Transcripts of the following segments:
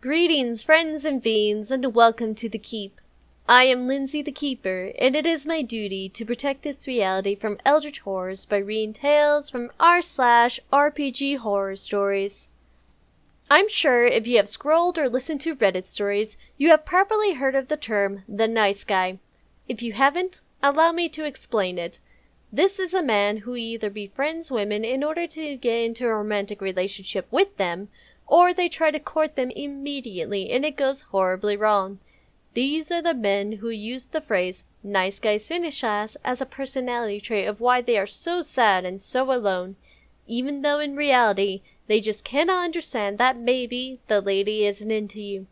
Greetings, friends and fiends, and welcome to The Keep. I am Lindsey the Keeper, and it is my duty to protect this reality from eldritch horrors by reading tales from r/RPG horror stories. I'm sure if you have scrolled or listened to Reddit stories, you have probably heard of the term, the nice guy. If you haven't, allow me to explain it. This is a man who either befriends women in order to get into a romantic relationship with them, or they try to court them immediately and it goes horribly wrong. These are the men who use the phrase, nice guys finish last, as a personality trait of why they are so sad and so alone, even though in reality, they just cannot understand that maybe the lady isn't into you.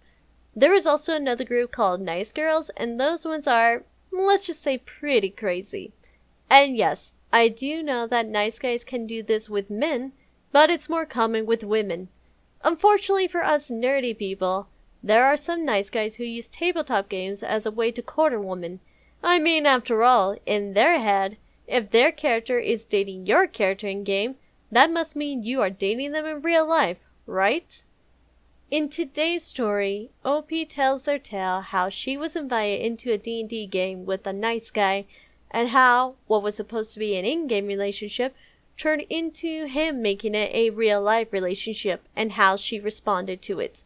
There is also another group called nice girls, and those ones are, let's just say, pretty crazy. And yes, I do know that nice guys can do this with men, but it's more common with women. Unfortunately for us nerdy people, there are some nice guys who use tabletop games as a way to court a woman. I mean, after all, in their head, if their character is dating your character in game, that must mean you are dating them in real life, right? In today's story, OP tells their tale how she was invited into a D&D game with a nice guy, and how what was supposed to be an in-game relationship turned into him making it a real-life relationship, and how she responded to it.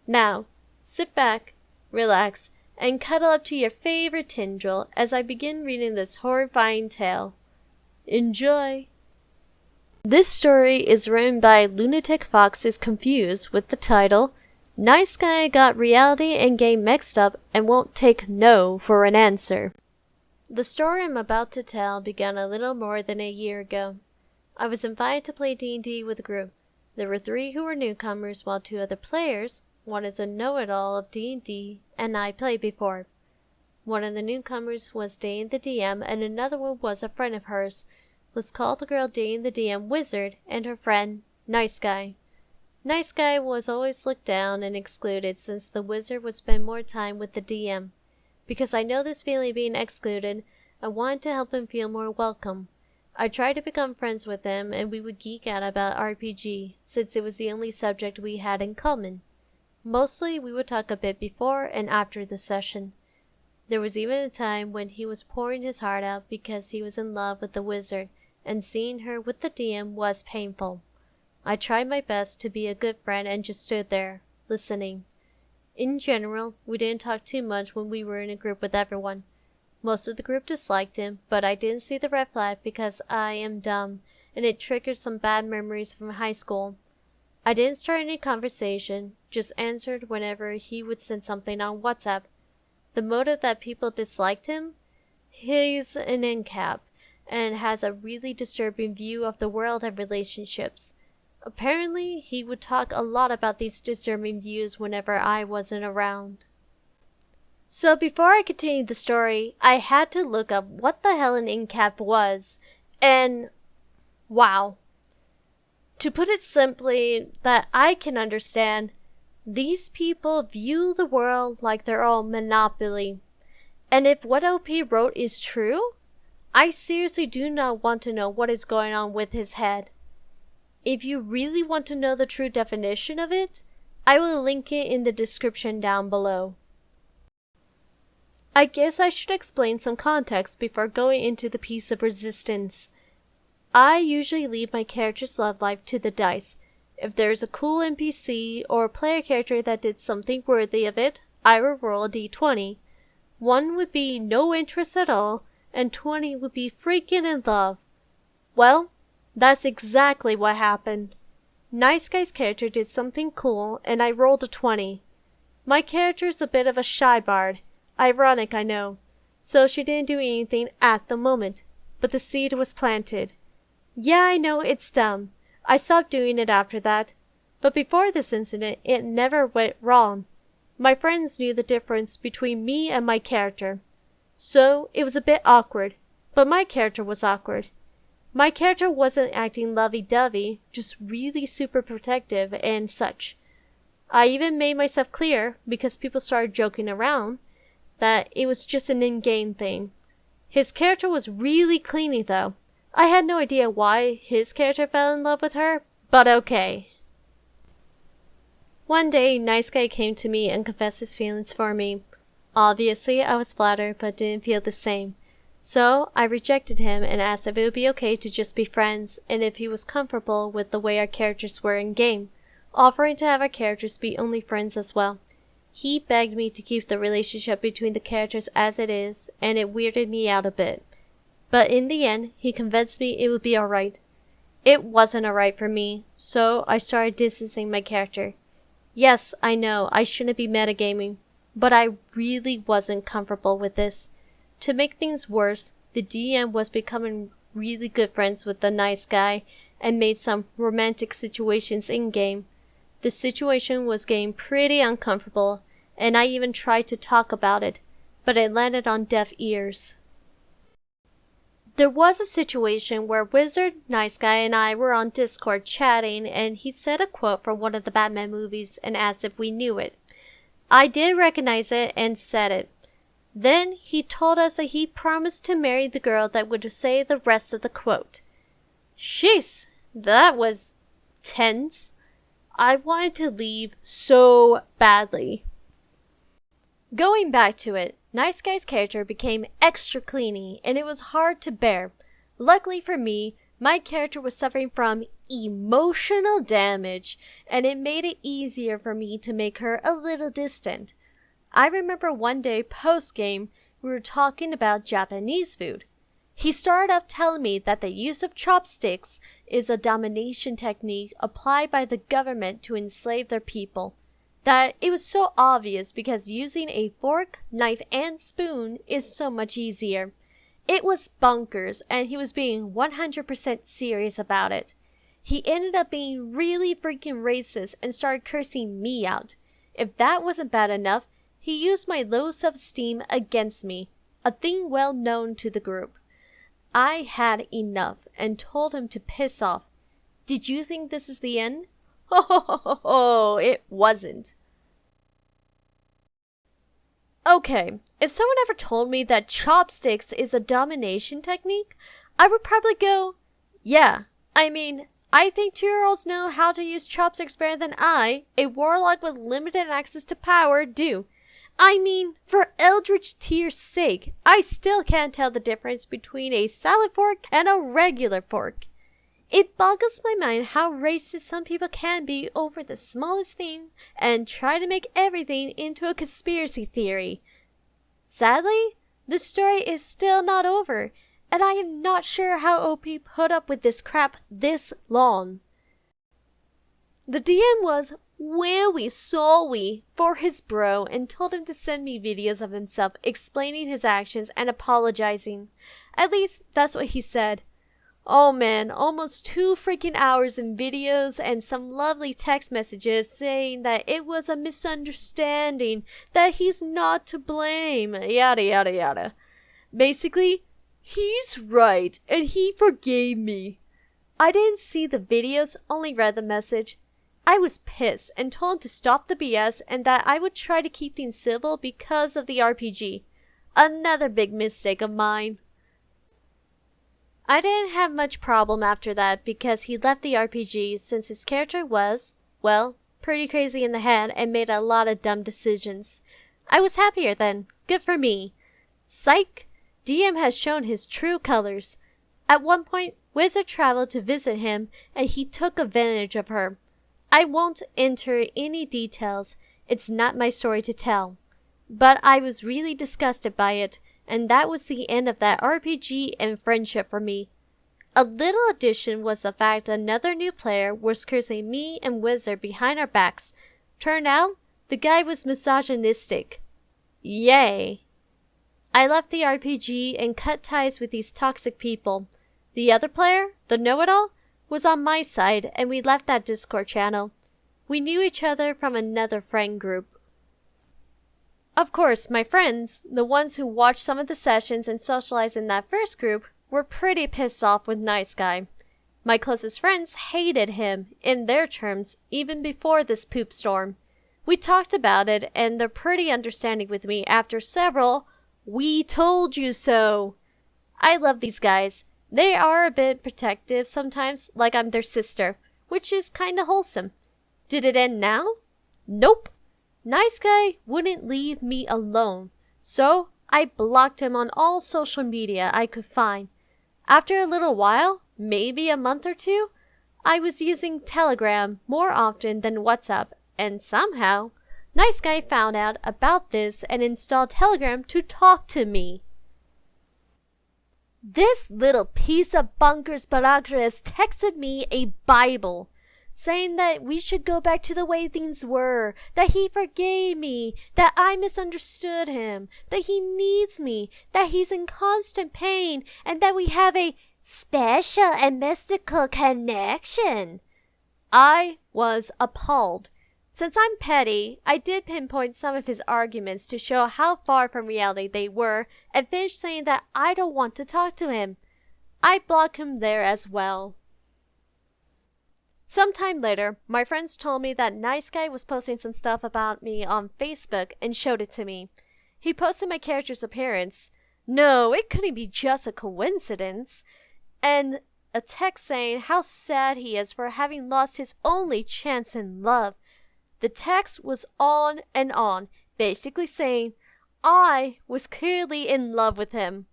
Now, sit back, relax, and cuddle up to your favorite Tindril as I begin reading this horrifying tale. Enjoy! This story is written by Lunatic Fox is Confused with the title, Nice Guy Got Reality and Game Mixed Up and Won't Take No for an Answer. The story I'm about to tell began a little more than a year ago. I was invited to play D&D with a group. There were 3 who were newcomers, while 2 other players, one is a know-it-all of D&D, and I played before. One of the newcomers was dating the DM, and another one was a friend of hers. Let's call the girl dating the DM Wizard, and her friend, Nice Guy. Nice Guy was always looked down and excluded since the Wizard would spend more time with the DM. Because I know this feeling of being excluded, I wanted to help him feel more welcome. I tried to become friends with him, and we would geek out about RPG, since it was the only subject we had in common. Mostly, we would talk a bit before and after the session. There was even a time when he was pouring his heart out because he was in love with the Wizard, and seeing her with the DM was painful. I tried my best to be a good friend and just stood there, listening. In general, we didn't talk too much when we were in a group with everyone. Most of the group disliked him, but I didn't see the red flag because I am dumb, and it triggered some bad memories from high school. I didn't start any conversation, just answered whenever he would send something on WhatsApp. The motive that people disliked him? He's an NCAP, and has a really disturbing view of the world and relationships. Apparently, he would talk a lot about these disturbing views whenever I wasn't around. So before I continue the story, I had to look up what the hell an NCAP was, and wow. To put it simply, that I can understand, these people view the world like their own monopoly. And if what OP wrote is true, I seriously do not want to know what is going on with his head. If you really want to know the true definition of it, I will link it in the description down below. I guess I should explain some context before going into the piece of resistance. I usually leave my character's love life to the dice. If there's a cool NPC or a player character that did something worthy of it, I will roll a d20. 1 would be no interest at all, and 20 would be freaking in love. Well, that's exactly what happened. Nice Guy's character did something cool, and I rolled a 20. My character's a bit of a shy bard. Ironic, I know. So she didn't do anything at the moment, but the seed was planted. Yeah, I know, it's dumb. I stopped doing it after that. But before this incident, it never went wrong. My friends knew the difference between me and my character. So, it was a bit awkward, but my character was awkward. My character wasn't acting lovey-dovey, just really super protective and such. I even made myself clear, because people started joking around, that it was just an in-game thing. His character was really clingy though. I had no idea why his character fell in love with her, but okay. One day, Nice Guy came to me and confessed his feelings for me. Obviously, I was flattered but didn't feel the same. So, I rejected him and asked if it would be okay to just be friends and if he was comfortable with the way our characters were in game, offering to have our characters be only friends as well. He begged me to keep the relationship between the characters as it is, and it weirded me out a bit. But in the end, he convinced me it would be alright. It wasn't alright for me, so I started distancing my character. Yes, I know, I shouldn't be metagaming, but I really wasn't comfortable with this. To make things worse, the DM was becoming really good friends with the Nice Guy and made some romantic situations in-game. The situation was getting pretty uncomfortable, and I even tried to talk about it, but it landed on deaf ears. There was a situation where Wizard, Nice Guy, and I were on Discord chatting, and he said a quote from one of the Batman movies and asked if we knew it. I did recognize it and said it. Then he told us that he promised to marry the girl that would say the rest of the quote. Jeez, that was tense. I wanted to leave so badly. Going back to it, Nice Guy's character became extra clingy and it was hard to bear. Luckily for me, my character was suffering from emotional damage and it made it easier for me to make her a little distant. I remember one day post-game, we were talking about Japanese food. He started off telling me that the use of chopsticks is a domination technique applied by the government to enslave their people. That it was so obvious because using a fork, knife, and spoon is so much easier. It was bonkers, and he was being 100% serious about it. He ended up being really freaking racist and started cursing me out. If that wasn't bad enough, he used my low self-esteem against me, a thing well known to the group. I had enough and told him to piss off. Did you think this is the end? Oh, it wasn't. Okay, if someone ever told me that chopsticks is a domination technique, I would probably go, yeah, I mean, I think 2-year-olds know how to use chopsticks better than I, a warlock with limited access to power, do. I mean, for Eldritch Tier's sake, I still can't tell the difference between a salad fork and a regular fork. It boggles my mind how racist some people can be over the smallest thing and try to make everything into a conspiracy theory. Sadly, the story is still not over, and I am not sure how OP put up with this crap this long. The DM was really sorry for his bro and told him to send me videos of himself explaining his actions and apologizing. At least, that's what he said. Oh man, almost 2 freaking hours in videos and some lovely text messages saying that it was a misunderstanding, that he's not to blame, yada yada yada. Basically, he's right and he forgave me. I didn't see the videos, only read the message. I was pissed and told him to stop the BS and that I would try to keep things civil because of the RPG. Another big mistake of mine. I didn't have much problem after that because he left the RPG since his character was, well, pretty crazy in the head and made a lot of dumb decisions. I was happier then. Good for me. Psych! DM has shown his true colors. At one point, Wizard traveled to visit him and he took advantage of her. I won't enter any details, it's not my story to tell. But I was really disgusted by it, and that was the end of that RPG and friendship for me. A little addition was the fact another new player was cursing me and Wizard behind our backs. Turned out, the guy was misogynistic. Yay! I left the RPG and cut ties with these toxic people. The other player, the know-it-all, was on my side and we left that Discord channel. We knew each other from another friend group. Of course, my friends, the ones who watched some of the sessions and socialized in that first group, were pretty pissed off with Nice Guy. My closest friends hated him, in their terms, even before this poop storm. We talked about it and they're pretty understanding with me after several "we told you so." I love these guys. They are a bit protective sometimes, like I'm their sister, which is kinda wholesome. Did it end now? Nope. Nice guy wouldn't leave me alone, so I blocked him on all social media I could find. After a little while, maybe a month or two, I was using Telegram more often than WhatsApp, and somehow, Nice Guy found out about this and installed Telegram to talk to me. This little piece of bunkers Baragras texted me a Bible, saying that we should go back to the way things were, that he forgave me, that I misunderstood him, that he needs me, that he's in constant pain, and that we have a special and mystical connection. I was appalled. Since I'm petty, I did pinpoint some of his arguments to show how far from reality they were and finished saying that I don't want to talk to him. I blocked him there as well. Sometime later, my friends told me that Nice Guy was posting some stuff about me on Facebook and showed it to me. He posted my character's appearance. No, it couldn't be just a coincidence. And a text saying how sad he is for having lost his only chance in love. The text was on and on, basically saying I was clearly in love with him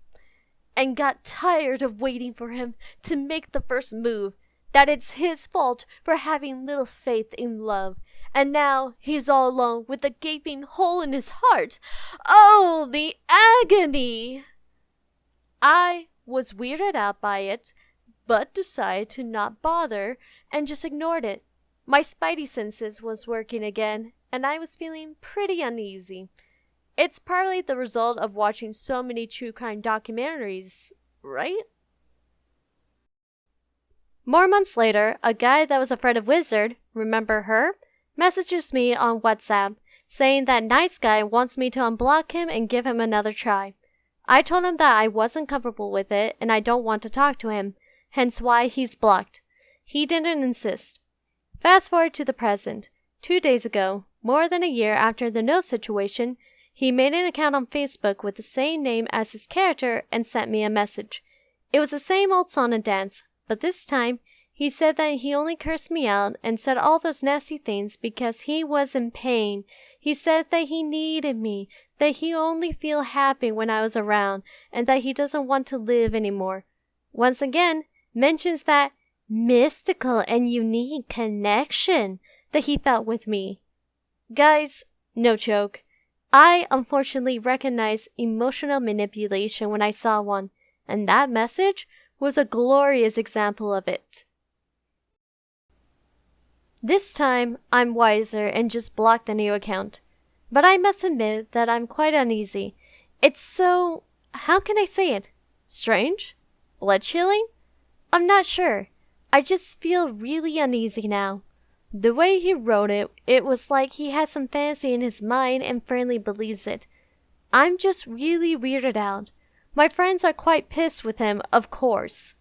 and got tired of waiting for him to make the first move, that it's his fault for having little faith in love, and now he's all alone with a gaping hole in his heart. Oh, the agony! I was weirded out by it, but decided to not bother and just ignored it. My spidey senses was working again, and I was feeling pretty uneasy. It's partly the result of watching so many true crime documentaries, right? More months later, a guy that was afraid of Wizard, remember her, messages me on WhatsApp, saying that Nice Guy wants me to unblock him and give him another try. I told him that I wasn't comfortable with it and I don't want to talk to him, hence why he's blocked. He didn't insist. Fast forward to the present. 2 days ago, more than a year after the no situation, he made an account on Facebook with the same name as his character and sent me a message. It was the same old song and dance, but this time, he said that he only cursed me out and said all those nasty things because he was in pain. He said that he needed me, that he only feel happy when I was around, and that he doesn't want to live anymore. Once again, mentions that mystical and unique connection that he felt with me. Guys, no joke. I unfortunately recognized emotional manipulation when I saw one, and that message was a glorious example of it. This time, I'm wiser and just blocked the new account. But I must admit that I'm quite uneasy. It's so, how can I say it? Strange? Blood-chilling? I'm not sure. I just feel really uneasy now. The way he wrote it, it was like he had some fantasy in his mind and firmly believes it. I'm just really weirded out. My friends are quite pissed with him, of course.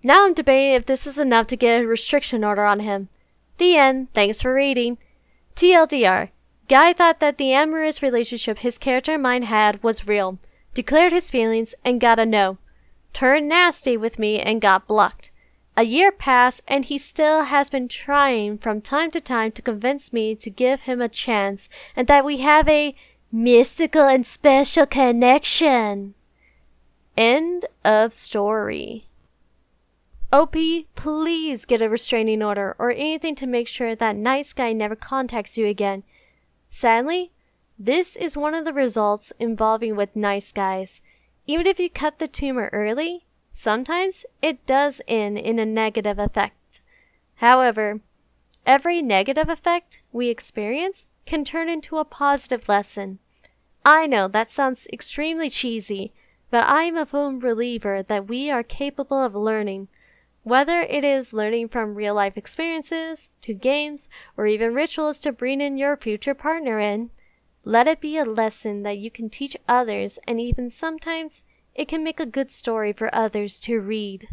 Now I'm debating if this is enough to get a restriction order on him. The end. Thanks for reading. TLDR. Guy thought that the amorous relationship his character and mine had was real, declared his feelings, and got a no. Turned nasty with me and got blocked. A year passed and he still has been trying from time to time to convince me to give him a chance and that we have a mystical and special connection. End of story. OP, please get a restraining order or anything to make sure that Nice Guy never contacts you again. Sadly, this is one of the results involving with nice guys. Even if you cut the tumor early, sometimes it does end in a negative effect. However, every negative effect we experience can turn into a positive lesson. I know that sounds extremely cheesy, but I am a firm believer that we are capable of learning. Whether it is learning from real-life experiences, to games, or even rituals to bring in your future partner in, let it be a lesson that you can teach others, and even sometimes it can make a good story for others to read.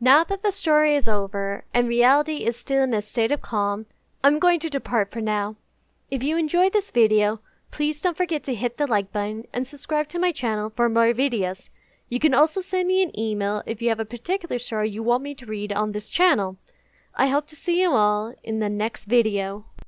Now that the story is over and reality is still in a state of calm, I'm going to depart for now. If you enjoyed this video, please don't forget to hit the like button and subscribe to my channel for more videos. You can also send me an email if you have a particular story you want me to read on this channel. I hope to see you all in the next video.